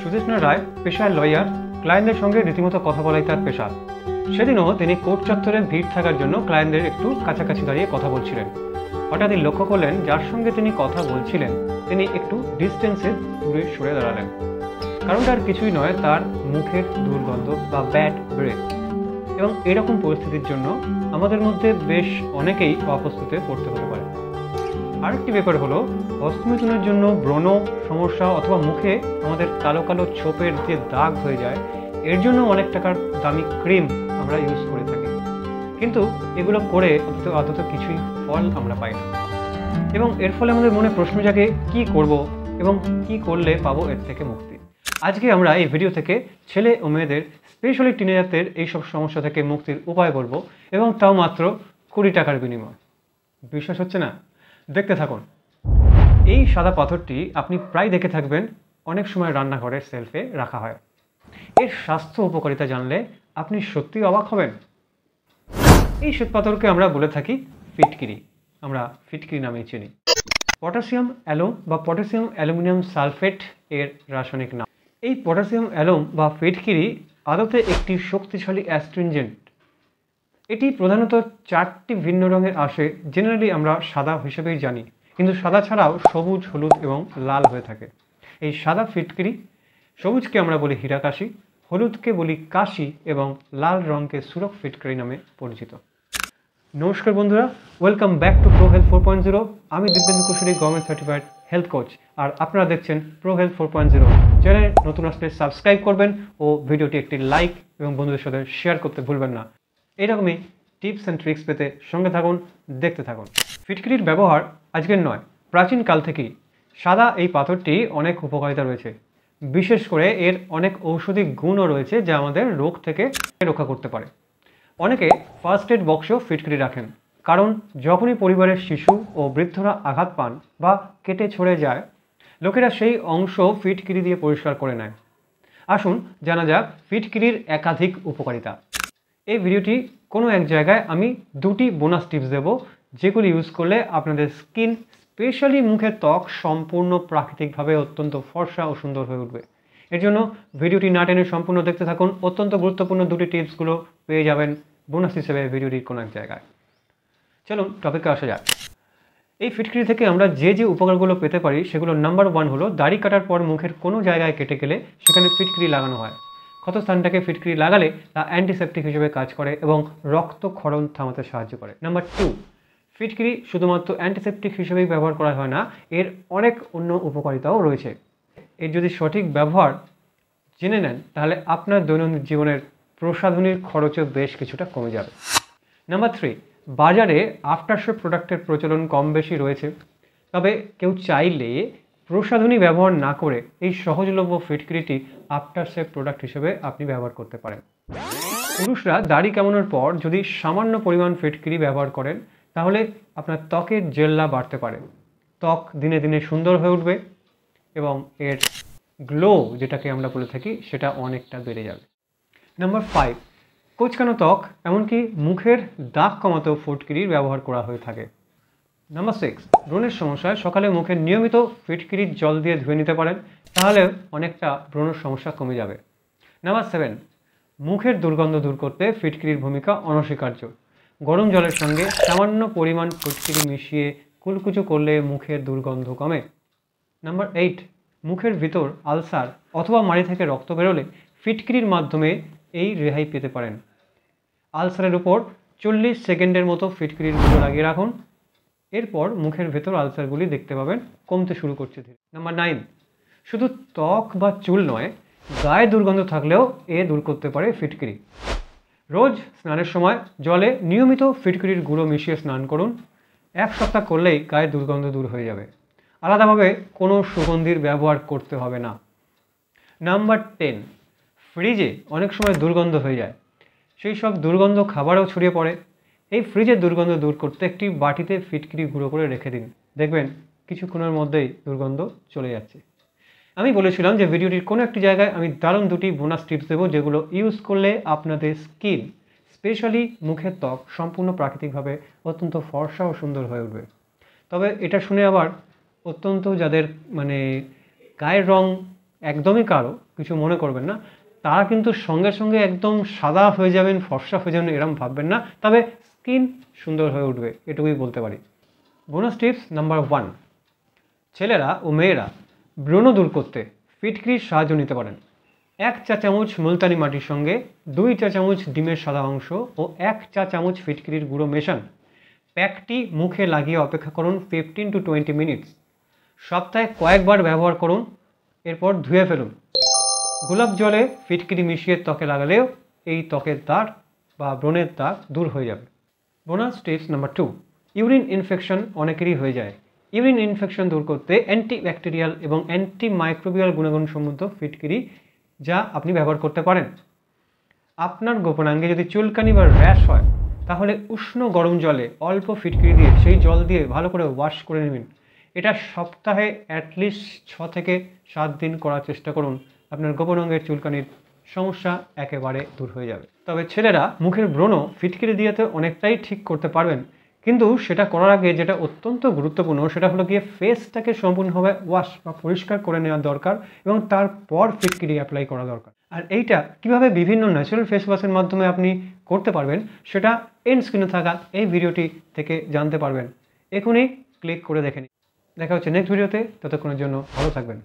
সুদেষ্ণা রায় পেশায় লয়ার, ক্লায়েন্টদের সঙ্গে রীতিমতো কথা বলাই তার পেশা। সেদিনও তিনি কোর্ট চত্বরে ভিড় থাকার জন্য ক্লায়েন্টদের একটু কাছাকাছি দাঁড়িয়ে কথা বলছিলেন। হঠাৎই লক্ষ্য করলেন যার সঙ্গে তিনি কথা বলছিলেন তিনি একটু ডিস্টেন্সে দূরে সরে দাঁড়ালেন। কারণটা আর কিছুই নয়, তার মুখের দুর্গন্ধ বা ব্যাড ব্রেথ। এবং এরকম পরিস্থিতির জন্য আমাদের মধ্যে বেশ অনেকেই অপ্রস্তুতে পড়তে হতে পারে। আরেকটি ব্যাপার হলো হস্তমিথুনের জন্য ব্রণ সমস্যা অথবা মুখে আমাদের কালো কালো ছোপের যে দাগ হয়ে যায়, এর জন্য অনেক টাকার দামি ক্রিম আমরা ইউজ করে থাকি, কিন্তু এগুলো করে অন্তত কিছুই ফল আমরা পাই না। এবং এর ফলে আমাদের মনে প্রশ্ন জাগে কি করব এবং কি করলে পাবো এর থেকে মুক্তি। আজকে আমরা এই ভিডিও থেকে ছেলে ও মেয়েদের স্পেশালি টিনেজারদের এইসব সমস্যা থেকে মুক্তির উপায় বলবো, এবং তাও মাত্র 20 টাকার বিনিময়। বিশ্বাস হচ্ছে না? দেখতে থাকুন। এই সাদা পাথরটি আপনি প্রায় দেখে থাকবেন, অনেক সময় রান্নাঘরের সেলফে রাখা হয়। এর স্বাস্থ্য উপকারিতা জানলে আপনি সত্যি অবাক হবেন। এই শ্বেত পাথরকে আমরা বলে থাকি ফিটকিরি, আমরা ফিটকিরি নামেই চিনি। পটাশিয়াম অ্যালোম বা পটাশিয়াম অ্যালুমিনিয়াম সালফেট এর রাসায়নিক নাম। এই পটাশিয়াম অ্যালোম বা ফিটকিরি আদতে একটি শক্তিশালী অ্যাস্ট্রিনজেন্ট। এটি প্রধানত 4টি ভিন্ন রঙের আসে। জেনারেলি আমরা সাদা হিসেবেই জানি, কিন্তু সাদা ছাড়াও সবুজ, হলুদ এবং লাল হয়ে থাকে। এই সাদা ফিটকিরি, সবুজকে আমরা বলি হীরাকাশি, হলুদকে বলি কাশি এবং লাল রঙকে সুরক ফিটকিরি নামে পরিচিত। নমস্কার বন্ধুরা, welcome back to pro health 4.0। আমি Dibyendu Kushali, government certified health coach, আর আপনারা দেখছেন প্রো হেলথ 4.0। চ্যানেলে নতুন আসলে সাবস্ক্রাইব করবেন ও ভিডিওটি একটি লাইক এবং বন্ধুদের সাথে শেয়ার করতে ভুলবেন না। এরকমই টিপস অ্যান্ড ট্রিক্স পেতে সঙ্গে থাকুন, দেখতে থাকুন। ফিটকিরির ব্যবহার আজকের নয়, প্রাচীনকাল থেকেই। সাদা এই পাথরটি অনেক উপকারিতা রয়েছে, বিশেষ করে এর অনেক ঔষধি গুণও রয়েছে যা আমাদের রোগ থেকে রক্ষা করতে পারে। অনেকে ফার্স্ট এড বক্সেও ফিটকিরি রাখেন, কারণ যখনই পরিবারের শিশু ও বৃদ্ধরা আঘাত পান বা কেটে ছড়ে যায়, লোকেরা সেই অংশ ফিটকিরি দিয়ে পরিষ্কার করে নেয়। আসুন জানা যাক ফিটকিরির একাধিক উপকারিতা। এই ভিডিওটি কোনো এক জায়গায় আমি 2টি বোনাস টিপস দেব, যেগুলি ইউজ করলে আপনাদের স্কিন, স্পেশালি মুখের ত্বক সম্পূর্ণ প্রাকৃতিকভাবে অত্যন্ত ফর্সা ও সুন্দর হয়ে উঠবে। এর জন্য ভিডিওটি না টেনে সম্পূর্ণ দেখতে থাকুন। অত্যন্ত গুরুত্বপূর্ণ 2টি টিপসগুলো পেয়ে যাবেন বোনাস হিসেবে ভিডিওটির কোনো এক জায়গায়। চলুন টপিকে আসা যাক। এই ফিটকিরি থেকে আমরা যে যে উপকারগুলো পেতে পারি সেগুলো নাম্বার 1 হলো দাড়ি কাটার পর মুখের কোনো জায়গায় কেটে গেলে সেখানে ফিটকিরি লাগানো হয়। ক্ষতস্থানটাকে ফিটকিরি লাগালে তা অ্যান্টিসেপটিক হিসেবে কাজ করে এবং রক্তক্ষরণ থামাতে সাহায্য করে। নাম্বার 2, ফিটকিরি শুধুমাত্র অ্যান্টিসেপটিক হিসেবেই ব্যবহার করা হয় না, এর অনেক অন্য উপকারিতাও রয়েছে। এর যদি সঠিক ব্যবহার জেনে নেন তাহলে আপনার দৈনন্দিন জীবনের প্রসাধনীর খরচও বেশ কিছুটা কমে যাবে। নাম্বার 3, বাজারে আফটারশেভ প্রোডাক্টের প্রচলন কম বেশি রয়েছে, তবে কেউ চাইলে প্রসাধনী ব্যবহার না করে এই সহজলভ্য ফিটকিরিটি আফটারশেভ প্রোডাক্ট হিসেবে আপনি ব্যবহার করতে পারেন। পুরুষরা দাড়ি কামানোর পর যদি সামান্য পরিমাণ ফিটকিরি ব্যবহার করেন তাহলে আপনার ত্বকের জেল্লা বাড়তে পারে, ত্বক দিনে দিনে সুন্দর হয়ে উঠবে এবং এর গ্লো যেটাকে আমরা বলে থাকি সেটা অনেকটা বেড়ে যাবে। নাম্বার 5, কোঁচকানো ত্বক এমনকি মুখের দাগ কমাতেও ফিটকিরির ব্যবহার করা হয়ে থাকে। নাম্বার 6, ব্রণের সমস্যায় সকালে মুখে নিয়মিত ফিটকিরির জল দিয়ে ধুয়ে নিতে পারেন, তাহলে অনেকটা ব্রণের সমস্যা কমে যাবে। নাম্বার 7, মুখের দুর্গন্ধ দূর করতে ফিটকিরির ভূমিকা অনস্বীকার্য। গরম জলের সঙ্গে সামান্য পরিমাণ ফিটকিরি মিশিয়ে কুলকুচো করলে মুখের দুর্গন্ধ কমে। নাম্বার 8, মুখের ভিতর আলসার অথবা মাড়ি থেকে রক্ত বেরোলে ফিটকিরির মাধ্যমে এই রেহাই পেতে পারেন। আলসারের উপর 40 সেকেন্ডের মতো ফিটকিরির গুঁড়ো লাগিয়ে রাখুন, এরপর মুখের ভেতর আলসারগুলি দেখতে পাবেন কমতে শুরু করছে ধীরে। নাম্বার 9, শুধু ত্বক বা চুল নয়, গায়ে দুর্গন্ধ থাকলেও এ দূর করতে পারে ফিটকিরি। রোজ স্নানের সময় জলে নিয়মিত ফিটকিরির গুঁড়ো মিশিয়ে স্নান করুন, 1 সপ্তাহ করলেই গায়ে দুর্গন্ধ দূর হয়ে যাবে। আলাদাভাবে কোনো সুগন্ধির ব্যবহার করতে হবে না। নাম্বার 10, ফ্রিজে অনেক সময় দুর্গন্ধ হয়ে যায়, সেই সব দুর্গন্ধ খাবারেও ছড়িয়ে পড়ে। এই ফ্রিজের দুর্গন্ধ দূর করতে একটি বাটিতে ফিটকিরি গুঁড়ো করে রেখে দিন, দেখবেন কিছুক্ষণের মধ্যেই দুর্গন্ধ চলে যাচ্ছে। আমি বলেছিলাম যে ভিডিওটির কোনো একটি জায়গায় আমি দারুণ 2টি বোনাস টিপস দেবো, যেগুলো ইউজ করলে আপনাদের স্কিন, স্পেশালি মুখের ত্বক সম্পূর্ণ প্রাকৃতিকভাবে অত্যন্ত ফর্সা ও সুন্দর হয়ে উঠবে। তবে এটা শুনে আবার অত্যন্ত যাদের গায়ের রং একদমই কারো কিছু মনে করবেন না, তারা কিন্তু সঙ্গে সঙ্গে একদম সাদা হয়ে যাবেন, ফর্সা হয়ে যাবেন এরকম ভাববেন না, তবে স্কিন সুন্দর হয়ে উঠবে, এটুকুই বলতে পারি। বোনাস টিপস নাম্বার 1, ছেলেরা ও মেয়েরা ব্রণ দূর করতে ফিটকিরির সাহায্য নিতে পারেন। 1 চা চামচ মুলতানি মাটির সঙ্গে 2 চা চামচ ডিমের সাদা অংশ ও 1 চা চামচ ফিটকিরির গুঁড়ো মেশান। প্যাকটি মুখে লাগিয়ে অপেক্ষা করুন 15 to 20 মিনিটস। সপ্তাহে কয়েকবার ব্যবহার করুন, এরপর ধুয়ে ফেলুন। গোলাপ জলে ফিটকিরি মিশিয়ে ত্বকে লাগালেও এই ত্বকের দাগ বা ব্রণের দাগ দূর হয়ে যাবে। Bonus tips number 2, urine infection অনেকেরই হয়ে যায়। ইউরিন ইনফেকশন দূর করতে অ্যান্টিব্যাকটেরিয়াল এবং অ্যান্টিমাইক্রোবিয়াল গুণাগুণ সম্বন্ধ ফিটকিরি যা আপনি ব্যবহার করতে পারেন। আপনার গোপনাঙ্গে যদি চুলকানি বা র্যাশ হয়, তাহলে উষ্ণ গরম জলে অল্প ফিটকিরি দিয়ে সেই জল দিয়ে ভালো করে ওয়াশ করে নেবেন। এটা সপ্তাহে অ্যাটলিস্ট 6 থেকে 7 দিন করার চেষ্টা করুন, আপনার গোপনাঙ্গের চুলকানির সমস্যা একেবারে দূর হয়ে যাবে। তবে ছেলেরা মুখের ব্রণ ফিটকিরি দিয়েতে অনেকটাই ঠিক করতে পারবেন, কিন্তু সেটা করার আগে যেটা অত্যন্ত গুরুত্বপূর্ণ সেটা হলো গিয়ে ফেসটাকে সম্পূর্ণভাবে ওয়াশ বা পরিষ্কার করে নেওয়া দরকার এবং তারপর ফিটকিরি অ্যাপ্লাই করা দরকার। আর এইটা কিভাবে বিভিন্ন ন্যাচারাল ফেস ওয়াশের মাধ্যমে আপনি করতে পারবেন সেটা এন্ড স্ক্রিনে থাকা এই ভিডিওটি থেকে জানতে পারবেন। এখনই ক্লিক করে দেখে নিন। দেখা হচ্ছে নেক্সট ভিডিওতে, ততক্ষণের জন্য ভালো থাকবেন।